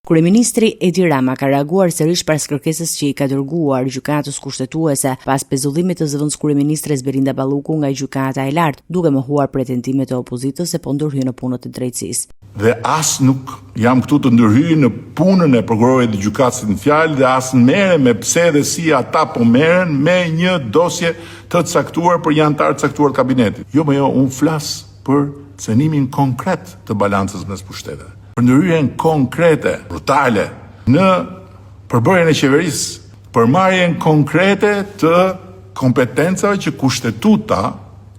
Kryeministri Edi Rama ka reaguar sërish pas kërkesës që i ka dërguar gjykatës kushtetuese pas pezullimit të zëvendës kryeministres Belinda Balluku nga gjykata e lartë, duke mohuar pretendimet e opozitës se po ndërhyjë në punët e drejtësisë. Dhe as nuk jam këtu të ndërhyj në punën e prokurorit të gjykatës në fjalë dhe as merrem me pse dhe si ata po merren me një dosje të caktuar për një antar të caktuar të kabinetit. Jo, unë flas për cenimin konkret të balancës mes pushteteve. Për ndërhyrjen konkrete, brutale, në përbërjen e qeverisë, përmarrjen konkrete të kompetencave që kushtetuta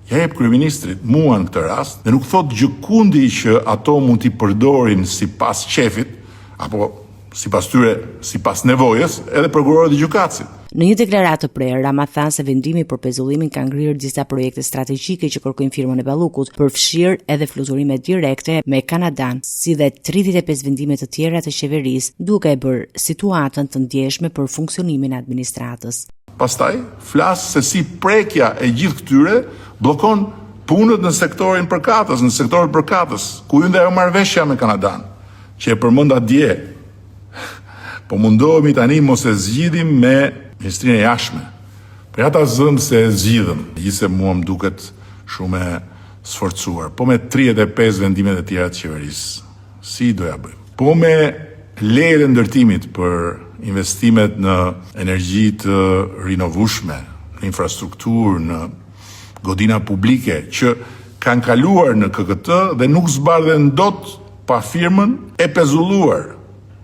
ja jep kryeministrit, mua në këtë rast, dhe nuk thot gjëkundi që ato mund t'i përdorin sipas qefit, apo sipas tyre, sipas nevojës, edhe prokurorët e gjykatësit. Në një deklaratë të prerë, Rama tha se vendimi për pezullimin ka ngrirë disa projekte strategjike që kërkojnë firmën e Ballukut, përfshirë edhe fluturime direkte me Kanadan, si dhe 35 vendime të tjera të qeverisë, duke e bërë situatën të ndjeshme për funksionimin e administratës. Pastaj, flas se si prekja e gjithë këtyre bllokon punët në sektorin përkatës, në sektorin përkatës, ku hyn ajo marrëveshja me Kanadan, që e përmend atje. Po mundohemi tani mos e zgjidhim me Ministrinë e Jashtme. Për ata zëm se e zgjidhëm, gjithse mua më duket shumë e sforcuar. Po me 35 vendimet e tjera të qeverisë, si doja bëjmë? Po me lejet e ndërtimit për investimet në energji të rinovueshme, në infrastrukturë, në godina publike, që kanë kaluar në KKT dhe nuk zbardhen dot pa firmën e pezulluar.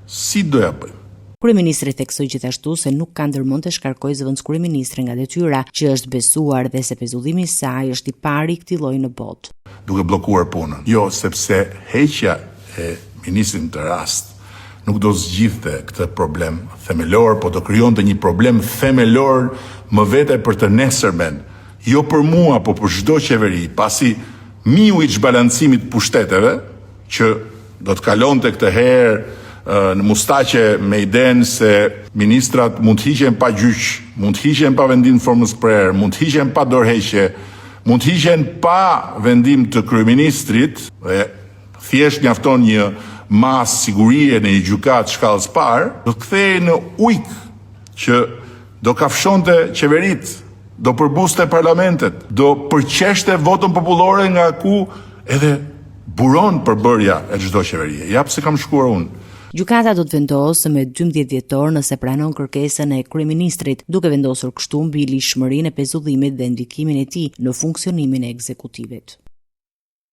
Si doja bëjmë? Kryeministri theksoi gjithashtu se nuk ka ndërmend të shkarkojë zëvendës kryeministre nga detyra që është besuar dhe se pezullimi i saj është i pari i këtij lloji në botë. Duke bllokuar punën. Jo, sepse heqja e ministrit të rast nuk do zgjidhte këtë problem themelor, po do krijonte një problem themelor më vete për të nesërmen. Jo për mua, po për çdo qeveri, pasi miu i çbalancimit pushteteve, që do të kalonte këtë herë në mustaqe me idenë se ministrat mund të hiqen pa gjyq, mund të hiqen pa vendim të formës prerë, mund të hiqen pa dorëheqje, mund të hiqen pa vendim të kryeministrit dhe thjesht mjafton një masë sigurie në një gjykatë shkallës parë, do të kthehej në ujk që do kafshonte qeveritë, do përbuste parlamentet, do përqeshte votën popullore nga ku edhe buron përbërja e çdo qeverie. Ja pse kam shkuar unë. Gjykata do të vendosë me 12 dhjetor nëse pranon kërkesën e kryeministrit, duke vendosur kështu mbi lishmërinë e pezullimit dhe ndikimin e tij në funksionimin e ekzekutivit.